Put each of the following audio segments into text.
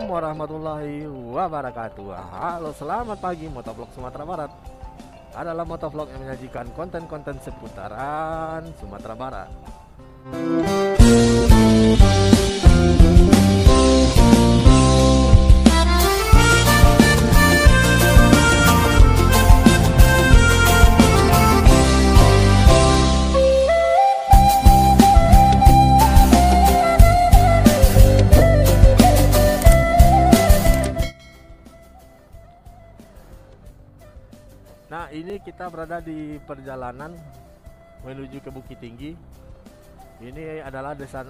warahmatullahi wabarakatuh. Halo, selamat pagi Motovlog Sumatera Barat. Adalah motovlog yang menyajikan konten-konten seputaran Sumatera Barat. Nah, ini kita berada di perjalanan menuju ke Bukit Tinggi. Ini adalah desa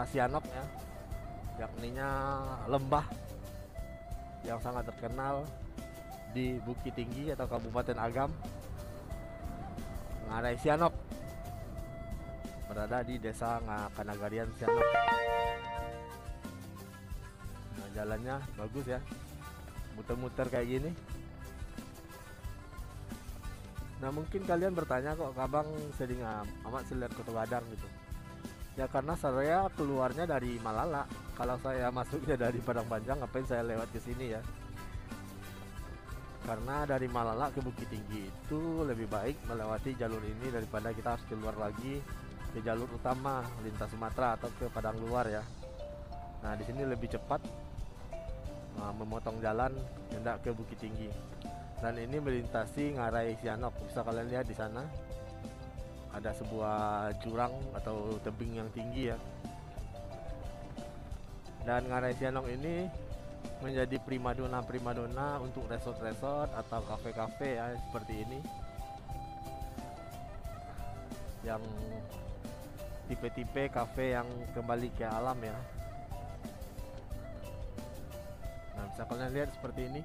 Sianok ya, yakninya lembah yang sangat terkenal di Bukit Tinggi atau Kabupaten Agam, Ngarai Sianok, berada di desa Kanagarian Sianok. Nah, jalannya bagus ya, muter-muter kayak gini. Nah, mungkin kalian bertanya, kok Kabang sering amat lihat Kota Badang gitu. Ya karena saya keluarnya dari Malala. Kalau saya masuknya dari Padang Panjang, ngapain saya lewat ke sini ya? Karena dari Malala ke Bukit Tinggi itu lebih baik melewati jalur ini daripada kita harus keluar lagi ke jalur utama lintas Sumatera atau ke Padang luar ya. Nah, di sini lebih cepat memotong jalan hendak ke Bukit Tinggi. Dan ini melintasi Ngarai Sianok. Bisa kalian lihat di sana ada sebuah jurang atau tebing yang tinggi ya. Dan Ngarai Sianok ini menjadi primadona untuk resort-resort atau kafe-kafe ya, seperti ini. Yang tipe-tipe kafe yang kembali ke alam ya. Nah, bisa kalian lihat seperti ini.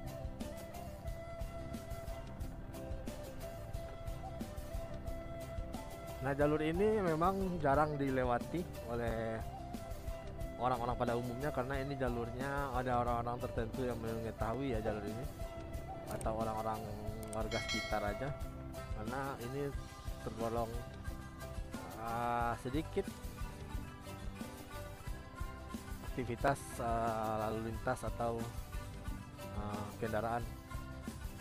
Nah, jalur ini memang jarang dilewati oleh orang-orang pada umumnya karena ini jalurnya ada orang-orang tertentu yang mengetahui ya jalur ini, atau orang-orang warga sekitar aja, karena ini tergolong sedikit aktivitas lalu lintas atau kendaraan.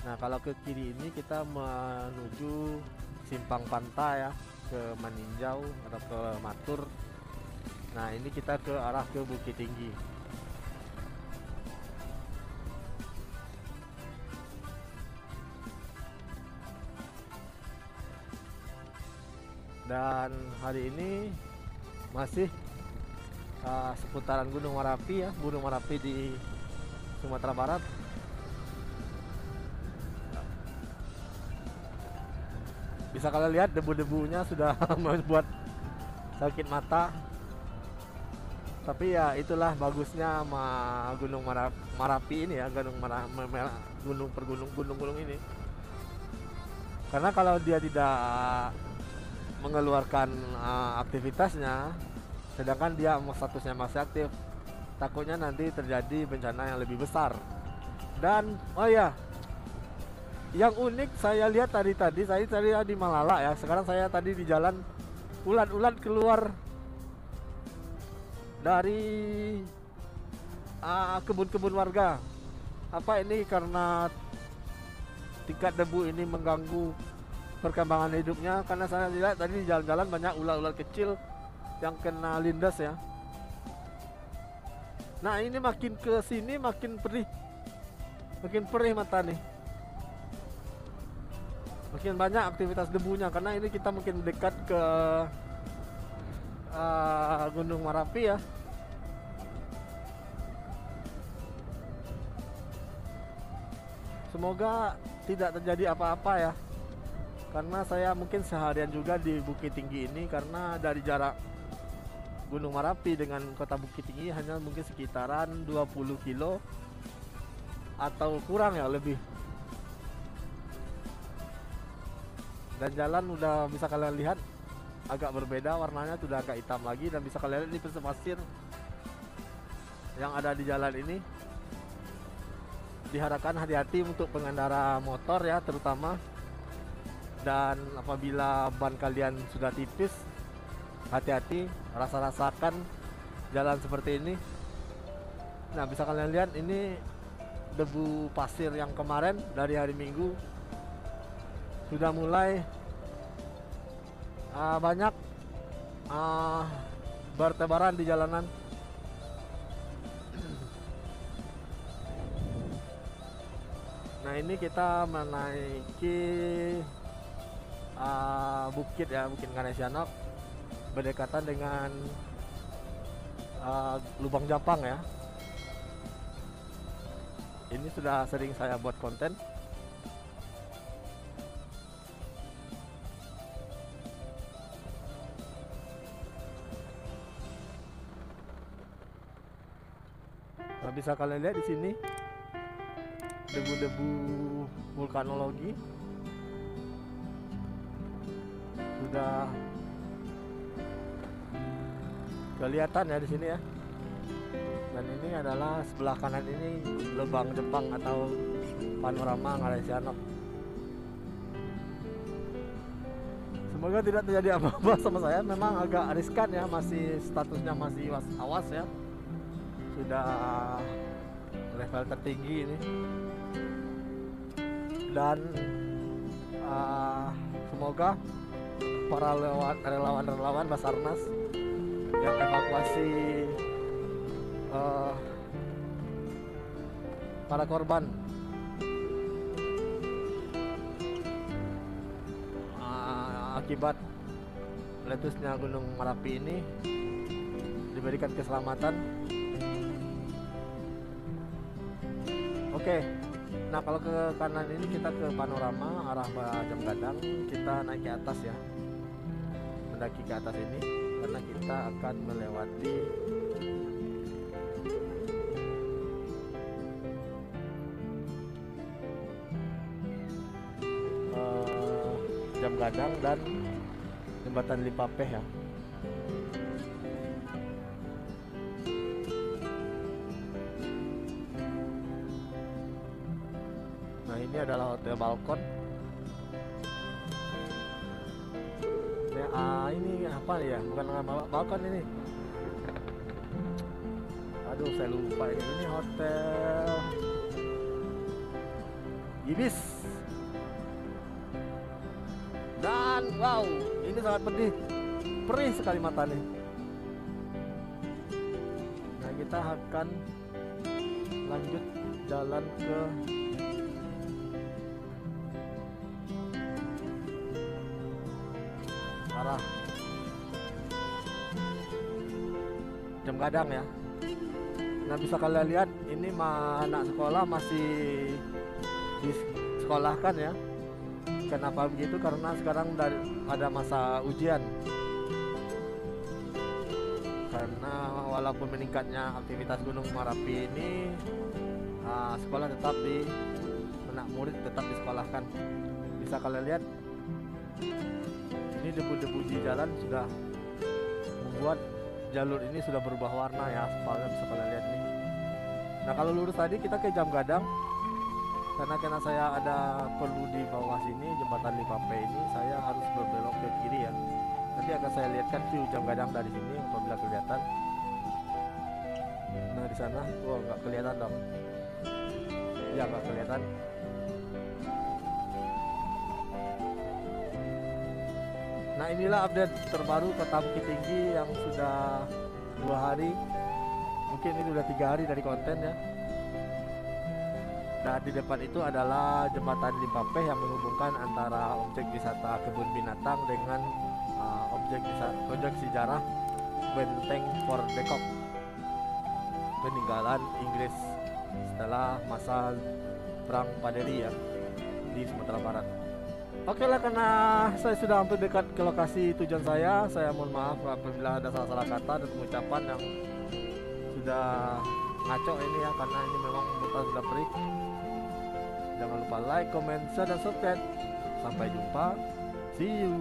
Nah, kalau ke kiri ini kita menuju simpang pantai ya, ke Maninjau atau ke Matur. Nah, ini kita ke arah ke Bukit Tinggi. Dan hari ini masih seputaran Gunung Merapi ya, Gunung Merapi di Sumatera Barat. Bisa kalian lihat debu-debunya sudah membuat sakit mata. Tapi ya itulah bagusnya Gunung Merapi ini ya, gunung ini. Karena kalau dia tidak mengeluarkan aktivitasnya, sedangkan dia statusnya masih aktif, takutnya nanti terjadi bencana yang lebih besar. Dan oh ya, yang unik saya lihat tadi saya di Malala ya. Sekarang saya tadi di jalan, ulat-ulat keluar dari kebun-kebun warga. Apa ini karena tingkat debu ini mengganggu perkembangan hidupnya? Karena saya lihat tadi di jalan-jalan banyak ulat-ulat kecil yang kena lindas ya. Nah, ini makin ke sini makin perih mata nih. Makin banyak aktivitas debunya karena ini kita mungkin dekat ke Gunung Merapi ya. Semoga tidak terjadi apa-apa ya, karena saya mungkin seharian juga di Bukit Tinggi ini, karena dari jarak Gunung Merapi dengan kota Bukit Tinggi hanya mungkin sekitaran 20 kilo atau kurang ya, lebih. Dan jalan udah bisa kalian lihat agak berbeda, warnanya sudah agak hitam lagi. Dan bisa kalian lihat ini pasir yang ada di jalan ini. Diharapkan hati-hati untuk pengendara motor ya, terutama. Dan apabila ban kalian sudah tipis, hati-hati, rasakan jalan seperti ini. Nah, bisa kalian lihat ini debu pasir yang kemarin dari hari Minggu sudah mulai banyak bertebaran di jalanan. Nah, ini kita menaiki bukit ya, Bukit Nganesianok, berdekatan dengan Lubang Jampang ya. Ini sudah sering saya buat konten. Nah, bisa kalian lihat di sini debu-debu vulkanologi sudah kelihatan ya di sini ya. Dan ini adalah sebelah kanan ini Lubang Jepang atau panorama Nganesianok. Semoga tidak terjadi apa-apa sama saya. Memang agak riskan ya, masih statusnya masih awas ya. Sudah level tertinggi ini. Dan semoga para relawan Basarnas yang evakuasi para korban akibat letusnya Gunung Merapi ini diberikan keselamatan. Oke, nah kalau ke kanan ini kita ke panorama arah Jam Gadang, kita naik ke atas ya, mendaki ke atas ini karena kita akan melewati Jam Gadang dan Jembatan Lipapeh ya. Nah, ini adalah Hotel Balkon. Ini apa ya? Bukan nama balkon ini. Aduh, saya lupa ini. Ini Hotel Ibis. Dan wow, ini sangat pedih, perih sekali mata nih. Nah, kita akan lanjut jalan ke arah Jam Gadang ya. Nah, bisa kalian lihat ini anak sekolah masih disekolahkan ya. Kenapa begitu? Karena sekarang ada masa ujian. Karena walaupun meningkatnya aktivitas Gunung Merapi ini, sekolah tetap murid tetap disekolahkan. Bisa kalian lihat ini debu-debu di jalan sudah membuat jalur ini sudah berubah warna ya, aspalnya bisa kalian lihat nih. Nah, kalau lurus tadi kita ke Jam Gadang. Karena saya ada perlu di bawah sini Jembatan Lipapeh ini, saya harus berbelok ke kiri ya. Nanti akan saya lihatkan view Jam Gadang dari sini apabila kelihatan. Nah, di sana, wow, nggak kelihatan dong. Ya, nggak kelihatan. Nah, inilah update terbaru Kota Bukit Tinggi yang sudah 2 hari, mungkin ini sudah 3 hari dari konten ya. Nah, di depan itu adalah Jembatan Lipapeh yang menghubungkan antara objek wisata kebun binatang dengan objek sejarah Benteng Fort Bangkok, peninggalan Inggris setelah masa Perang Paderi ya di Sumatera Barat. Oke lah, karena saya sudah hampir dekat ke lokasi tujuan saya mohon maaf apabila ada salah-salah kata dan pengucapan yang sudah ngaco ini ya, karena ini memang muka sudah perih. Jangan lupa like, comment, share, dan subscribe. Sampai jumpa. See you.